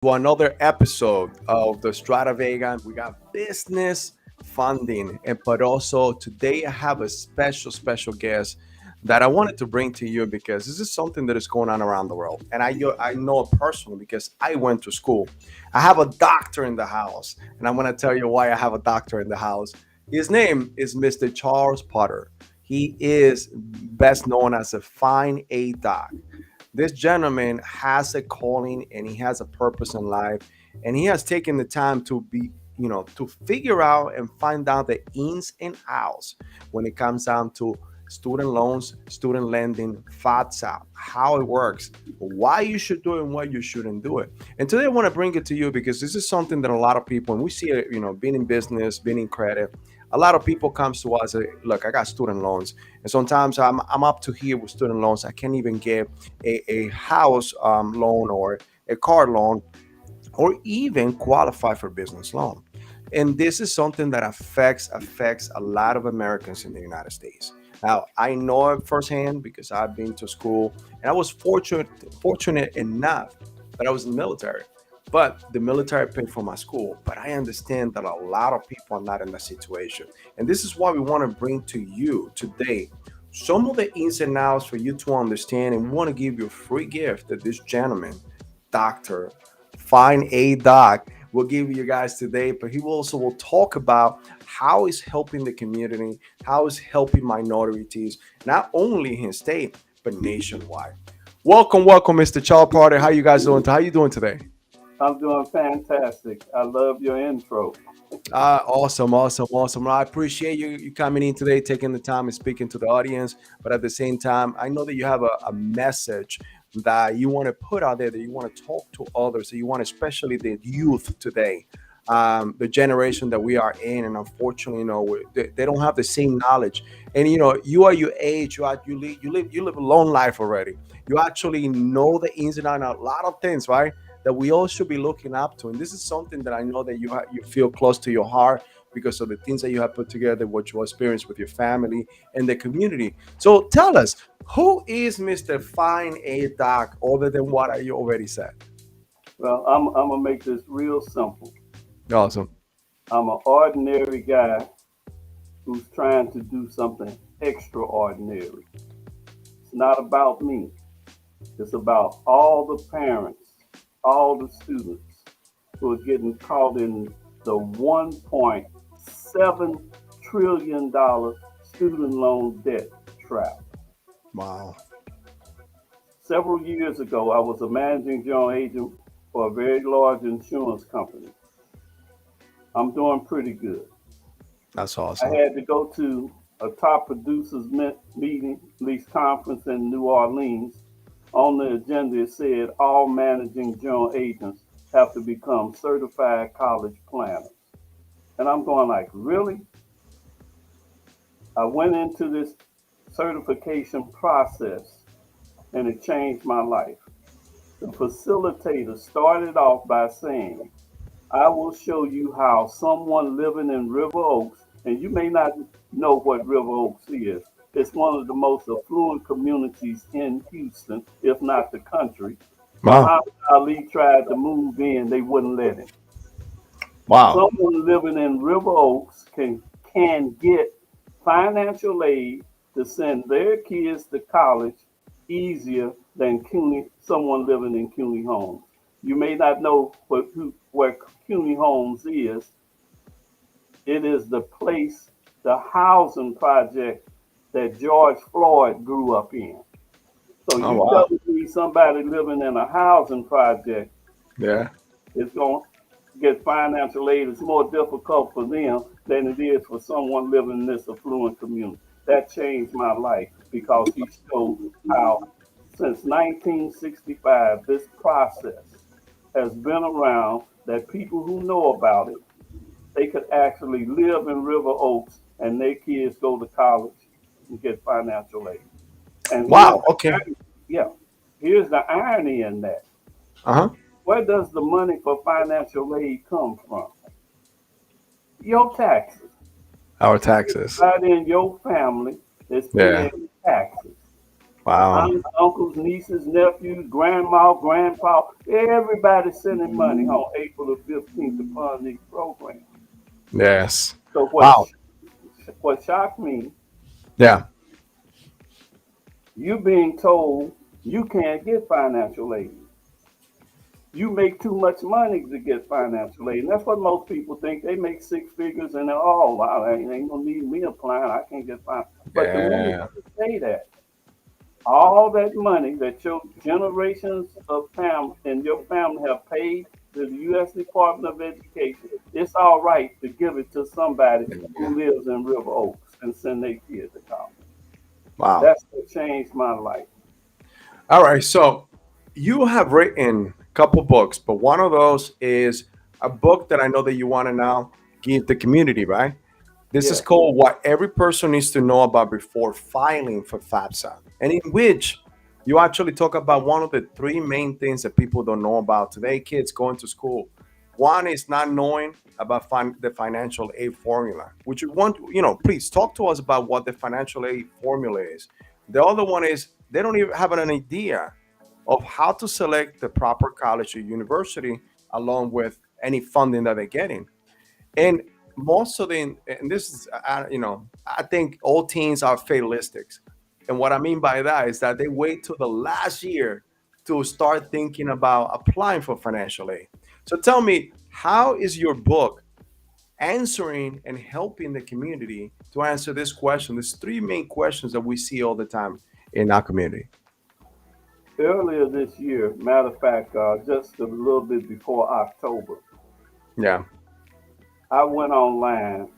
to another episode of the Strata Vega. We got business funding, but also today I have a special guest that I wanted to bring to you because this is something that is going on around the world, and I know it personally because I went to school. I have a doctor in the house, and I'm going to tell you why I have a doctor in the house. His name is Mr. Charles Potter. He is best known as a fine A doc. This gentleman has a calling and he has a purpose in life, and he has taken the time to be, to figure out and find out the ins and outs when it comes down to student loans, student lending, FATSA, how it works, why you should do it and why you shouldn't do it. And today I want to bring it to you because this is something that a lot of people, and we see it, being in business, being in credit, a lot of people comes to us, look, I got student loans. And sometimes I'm up to here with student loans. I can't even get a house loan or a car loan or even qualify for business loan. And this is something that affects a lot of Americans in the United States. Now, I know it firsthand because I've been to school and I was fortunate enough that I was in the military. But the military paid for my school. But I understand that a lot of people are not in that situation. And this is why we want to bring to you today some of the ins and outs for you to understand. And we want to give you a free gift that this gentleman, Dr. Fine A Doc, will give you guys today. But he will also will talk about how he's helping the community, how he's helping minorities, not only in his state, but nationwide. Welcome, Mr. Charles Potter. How you guys doing? How you doing today? I'm doing fantastic. I love your intro. Awesome. I appreciate you coming in today, taking the time and speaking to the audience. But at the same time, I know that you have a message that you want to put out there, that you want to talk to others, that you want, especially the youth today, the generation that we are in. And unfortunately, they don't have the same knowledge. And you are your age, you live a long life already. You actually know the ins and outs, a lot of things, right? That we all should be looking up to. And this is something that I know that you feel close to your heart because of the things that you have put together, what you experience with your family and the community. So tell us, who is Mr. Fine A Doc other than what you already said? Well, I'm gonna make this real simple. Awesome. I'm an ordinary guy who's trying to do something extraordinary. It's not about me. It's about all the parents, all the students who are getting caught in the $1.7 trillion student loan debt trap. Wow. Several years ago, I was a managing general agent for a very large insurance company. I'm doing pretty good. That's I awesome. had to go to a top producers meeting, least conference in New Orleans. On the agenda, it said all managing general agents have to become certified college planners. And I'm going like, really? I went into this certification process and it changed my life. The facilitator started off by saying, I will show you how someone living in River Oaks, and you may not know what River Oaks is. It's one of the most affluent communities in Houston, if not the country. Wow. Muhammad Ali tried to move in, they wouldn't let him. Wow. Someone living in River Oaks can get financial aid to send their kids to college easier than someone living in CUNY Homes. You may not know where CUNY Homes is. It is the place, the housing project that George Floyd grew up in. So Oh you wow. tell me somebody living in a housing project Yeah. is going to get financial aid. It's more difficult for them than it is for someone living in this affluent community. That changed my life because he showed how since 1965 this process has been around that people who know about it, they could actually live in River Oaks and their kids go to college and get financial aid. And Wow. Okay. yeah, here's the irony in that. Uh-huh. Where does the money for financial aid come from? Your taxes. Our taxes. Everybody in your family is Yeah. paying taxes. Wow. Aunts, uncles, nieces, nephews, grandma, grandpa, everybody sending money on April the 15th to fund these programs. Yes. So Wow. what shocked me, Yeah. you being told you can't get financial aid. You make too much money to get financial aid. And that's what most people think. They make six figures and they're, oh, wow, ain't gonna need me applying. I can't get finance. But the minute Yeah. you say that, all that money that your generations of family and your family have paid to the U.S. Department of Education, it's all right to give it to somebody who lives in River Oaks and send their kids to college. Wow. That's what changed my life. All right. So you have written a couple books, but one of those is a book that I know that you want to now give the community, right? This is Yes. called What Every Person Needs to Know About Before Filing for FAFSA, and in which you actually talk about one of the three main things that people don't know about today, kids going to school. One is not knowing about the financial aid formula, which you want, please talk to us about what the financial aid formula is. The other one is they don't even have an idea of how to select the proper college or university along with any funding that they're getting. And most of the, and this is, I think all teens are fatalistics. And what I mean by that is that they wait till the last year to start thinking about applying for financial aid. So tell me, how is your book answering and helping the community to answer this question? There's three main questions that we see all the time in our community. Earlier this year, matter of fact, just a little bit before October, Yeah. I went online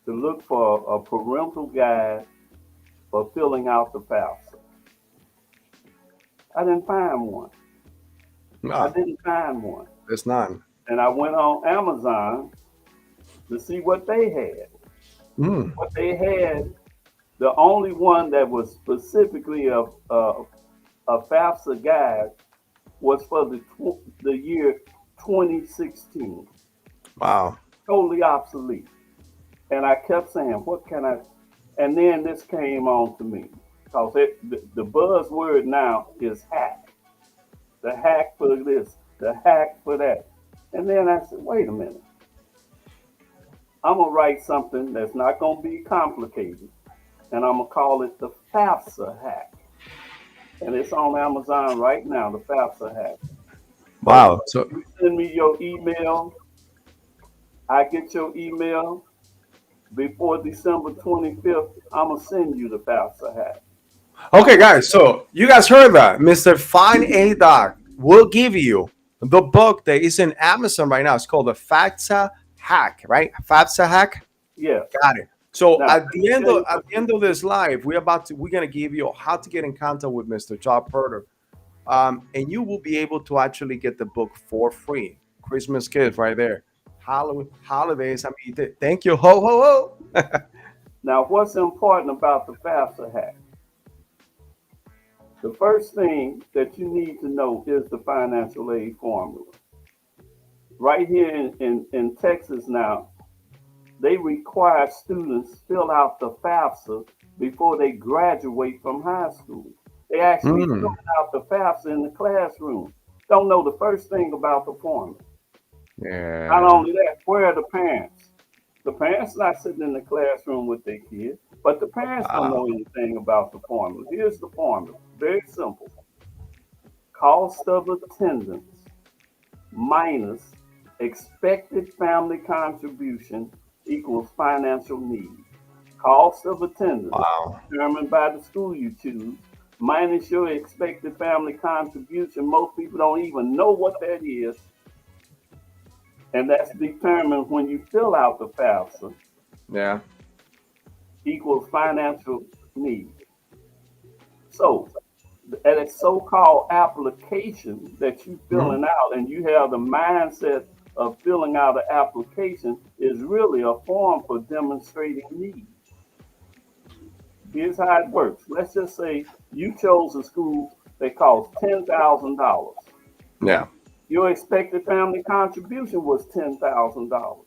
to look for a parental guide for filling out the FAFSA. I didn't find one. I No, didn't find one. there's none. And I went on Amazon to see what they had. Mm, What they had, the only one that was specifically a FAFSA guide was for the year 2016. wow. Totally obsolete. And I kept saying, what can I? And then this came on to me because the buzzword now is hack. The hack for this, the hack for that. And then I said, wait a minute. I'm going to write something that's not going to be complicated. And I'm going to call it the FAFSA hack. And it's on Amazon right now, the FAFSA hack. So Wow. So, you send me your email. I get your email before December 25th. I'm going to send you the FAFSA hack. okay, guys. So you guys heard that. Mr. Fine A Doc will give you the book that is in Amazon right now. It's called the FAFSA Hack, right? FAFSA Hack. Yes. Got it. So Now, at let me the end tell of you what this live, we're gonna give you how to get in contact with Mr. Job Herder, and you will be able to actually get the book for free. Christmas gift right there. Halloween holidays. I mean, thank you. Ho ho ho. Now, what's important about the FAFSA hack? The first thing that you need to know is the financial aid formula. Right here in Texas now, they require students fill out the FAFSA before they graduate from high school. They actually fill Mm, out the FAFSA in the classroom. Don't know the first thing about the formula. Not yeah. only that, where are the parents? The parents not sitting in the classroom with their kids, but the parents don't Wow. know anything about the formula. Here's the formula. Very simple. Cost of attendance minus expected family contribution equals financial need. Cost of attendance Wow. determined by the school you choose minus your expected family contribution. Most people don't even know what that is, and that's determined when you fill out the FAFSA Yeah. equals financial need. So at a so-called application that you Mhm. filling out and you have the mindset of filling out an application is really a form for demonstrating need. Here's how it works. Let's just say you chose a school that costs $10,000. Yeah. Your expected family contribution was $10,000.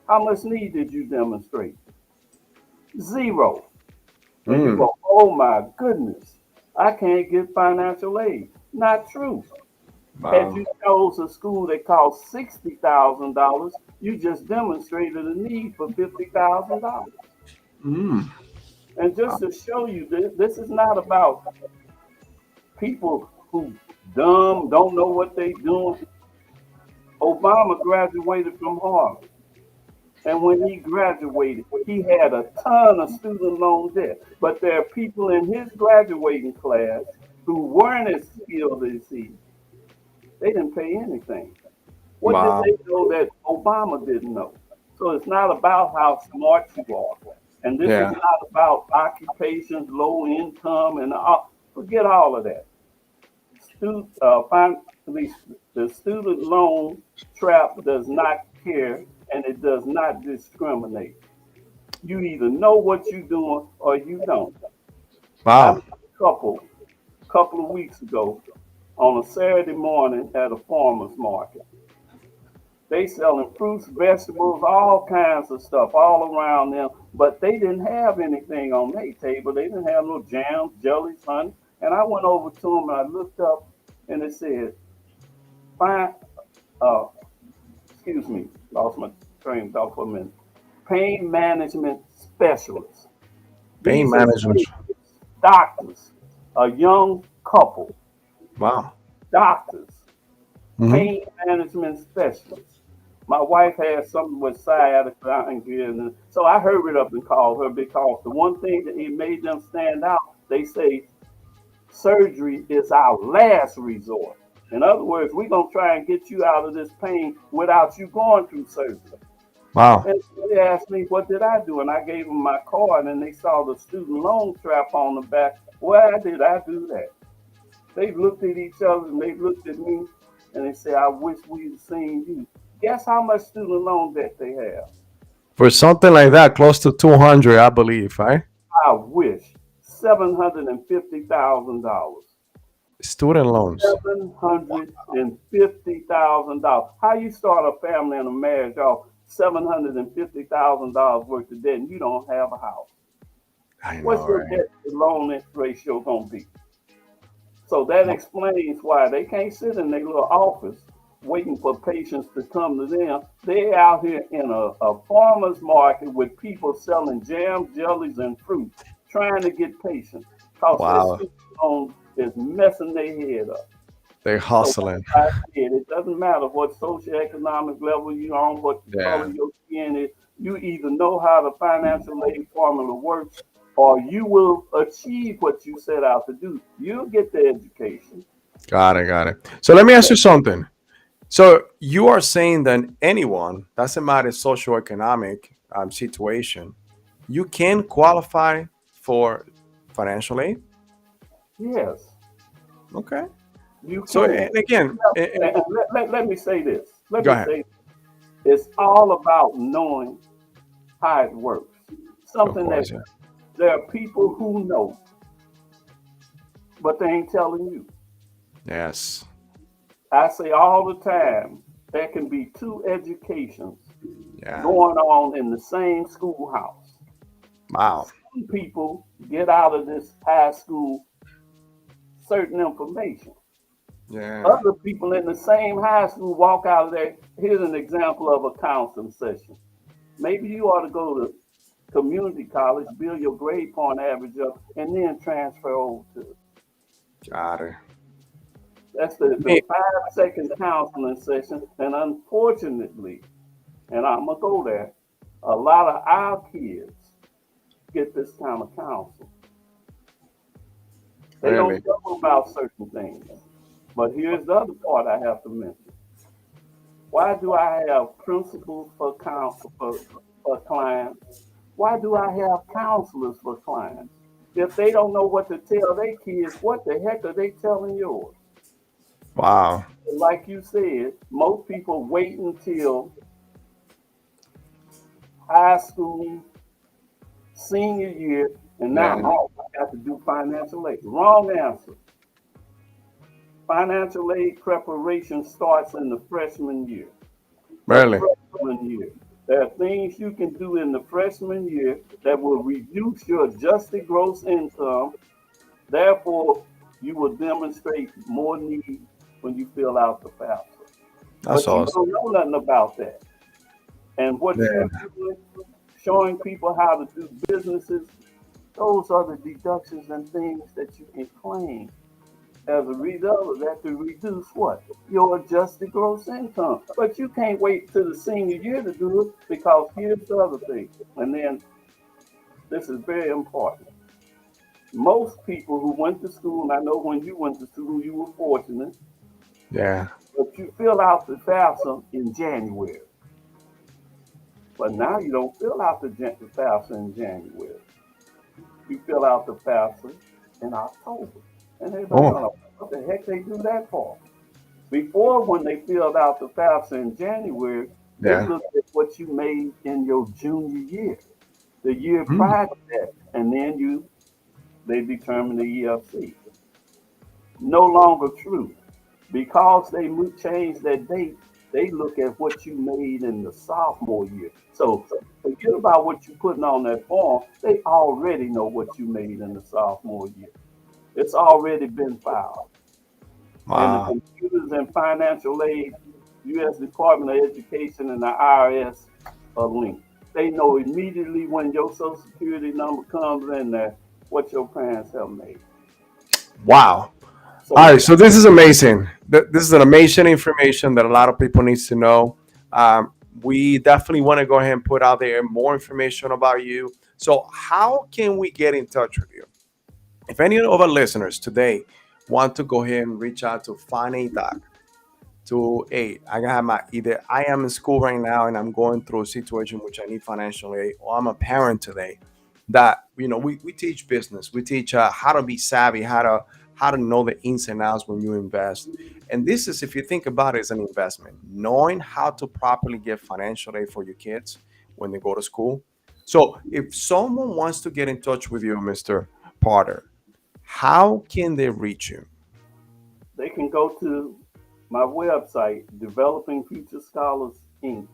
How much need did you demonstrate? Zero. And you Mm. go, oh my goodness. I can't get financial aid. Not true. Had Wow. you chose a school that cost $60,000, you just demonstrated a need for $50,000. Mm. And just to show you, this is not about people who dumb, don't know what they doing. Obama graduated from Harvard. And when he graduated, he had a ton of student loan debt. But there are people in his graduating class who weren't as skilled as he. They didn't pay anything. What did Wow. they know that Obama didn't know? So it's not about how smart you are. And this is Yeah. not about occupations, low income, and all. Forget all of that. Finally, the student loan trap does not care and it does not discriminate. You either know what you're doing or you don't. I Wow. met a couple of weeks ago on a Saturday morning at a farmer's market. They selling fruits, vegetables, all kinds of stuff all around them, but they didn't have anything on their table. They didn't have no jams, jellies, honey. And I went over to them and I looked up and it said, "Fine, uh, excuse me, lost my train of thought for a minute. Pain management specialists. Pain These are management. doctors, a young couple, Wow. doctors, Hmm. pain management specialists. My wife had something with sciatica, and so I hurried up and called her because the one thing that it made them stand out, they say surgery is our last resort. In other words, we're going to try and get you out of this pain without you going through surgery. Wow. And they asked me, what did I do? And I gave them my card, and they saw the student loan trap on the back. Why did I do that? They looked at each other and they looked at me and they said, I wish we'd seen you. Guess how much student loan debt they have? For something like that, close to 200, I believe, right? I wish $750,000. Student loans. $750,000. How you start a family and a marriage off $750,000 worth of debt and you don't have a house? I What's know, your right? debt to loan ratio gonna be? So that explains why they can't sit in their little office waiting for patients to come to them. They're out here in a farmer's market with people selling jams, jellies, and fruit, trying to get patients because their Wow. student loan is messing their head up. They're So hustling. like I said, it doesn't matter what socioeconomic level you're on, what the color Yeah. of your skin is. You either know how the financial aid formula works, or you will achieve what you set out to do. You'll get the education. Got it. Got it. So let me ask you something. So you are saying that anyone, doesn't matter socioeconomic situation, you can qualify for financial aid? Yes, Okay. you So can. and again, And let me say this. Let go me ahead. say it's all about knowing how it works. Of Something that course, yeah. there are people who know, but they ain't telling you. Yes. I say all the time, there can be two educations Yeah. going on in the same schoolhouse. Wow. Some people get out of this high school certain information. Yeah. Other people in the same high school walk out of there. Here's an example of a counseling session. Maybe you ought to go to community college, build your grade point average up, and then transfer over to it. Got it. That's the 5 second counseling session. And unfortunately, and I'm going to go there, a lot of our kids get this kind of counsel. They Really? don't tell them about certain things. But here's the other part I have to mention. Why do I have principals for counsel for clients? Why do I have counselors for clients? If they don't know what to tell their kids, what the heck are they telling yours? Wow. Like you said, most people wait until high school, senior year, and now, Yeah. oh, I got to do financial aid. Wrong answer. Financial aid preparation starts in the freshman year. The Really? freshman year. There are things you can do in the freshman year that will reduce your adjusted gross income Therefore, you will demonstrate more need when you fill out the FAFSA. That's But you awesome. don't know nothing about that. And what you're Yeah, doing, showing people how to do businesses, those are the deductions and things that you can claim as a result of that to reduce what? Your adjusted gross income. But you can't wait till the senior year to do it because here's the other thing. And then this is very important. Most people who went to school, and I know when you went to school, you were fortunate, yeah. but you fill out the FAFSA in January. But now you don't fill out the FAFSA in January. You fill out the FAFSA in October. And everybody Oh, going, what the heck they do that for? Before, when they filled out the FAFSA in January, they yeah. looked at what you made in your junior year, the year Mm. prior to that, and then they determined the EFC. No longer true. Because they changed that date, they look at what you made in the sophomore year. So forget about what you're putting on that form. They already know what you made in the sophomore year. It's already been filed. And the Wow. computers and financial aid, U.S. Department of Education and the IRS are linked. They know immediately when your social security number comes in there what your parents have made. Wow. All So right, so this is amazing. This is an amazing information that a lot of people needs to know. Um, we definitely want to go ahead and put out there more information about you. So, how can we get in touch with you? If any of our listeners today want to go ahead and reach out to Find a Doc, to hey, I have my either I am in school right now and I'm going through a situation which I need financial aid, or I'm a parent today that we teach business, we teach how to be savvy, how to know the ins and outs when you invest. And this is, if you think about it, as an investment, knowing how to properly get financial aid for your kids when they go to school. So if someone wants to get in touch with you, Mr. Potter, how can they reach you? they can go to my website, Developing Future Scholars Inc.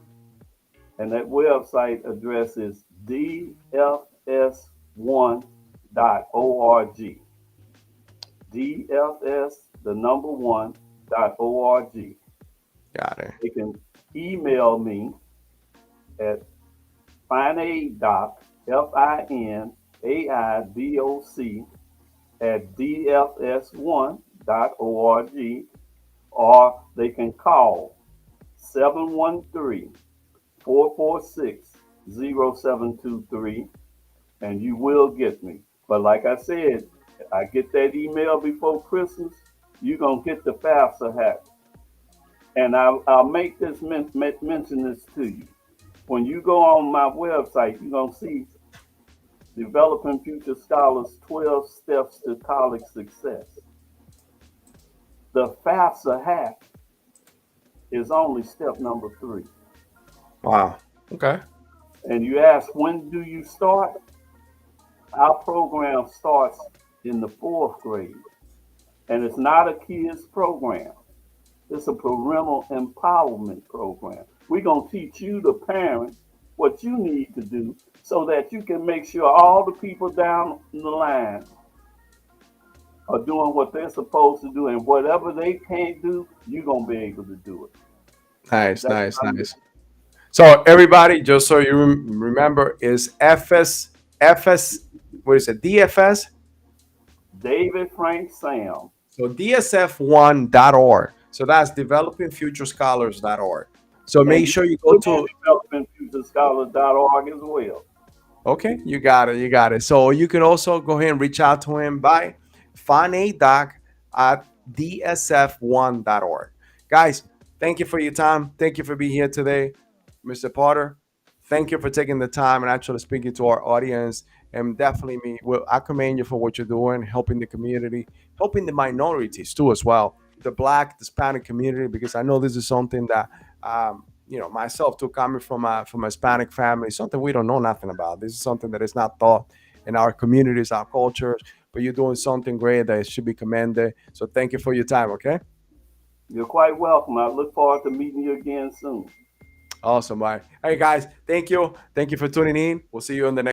And that website address is dfs1.org. DFS, the number one, .org. Got it. They can email me at finaidoc, FINAIDOC, at dfs1.org, or they can call 713 446 0723, and you will get me. But like I said, I get that email before Christmas, you're going to get the FAFSA hack. And I'll make this mention this to you. When you go on my website, you're going to see Developing Future Scholars 12 Steps to College Success. The FAFSA hack is only step number 3. Wow. Okay. And you ask, when do you start? Our program starts in the 4th grade, and it's not a kids program. It's a parental empowerment program. We're going to teach you, the parent, what you need to do so that you can make sure all the people down the line are doing what they're supposed to do, and whatever they can't do, you're going to be able to do it. Nice, That's nice, my nice. mission. So everybody, just so you remember, is FS, what is it? DFS. David Frank Sam. So DSF1.org. So that's developingfuturescholars.org. So And make you sure you can go put in to. developmentfuturescholars.org as well. Okay, you got it. You got it. So you can also go ahead and reach out to him by finadoc at dsf1.org. Guys, thank you for your time. Thank you for being here today, Mr. Potter. Thank you for taking the time and actually speaking to our audience. And definitely, I commend you for what you're doing, helping the community, helping the minorities too, as well, the Black, Hispanic community, because I know this is something that myself too, coming from a Hispanic family, something we don't know nothing about. This is something that is not taught in our communities, our cultures. But you're doing something great that should be commended. So thank you for your time. Okay, You're quite welcome. I look forward to meeting you again soon. awesome. Bye. Hey guys, thank you for tuning in. We'll see you in the next.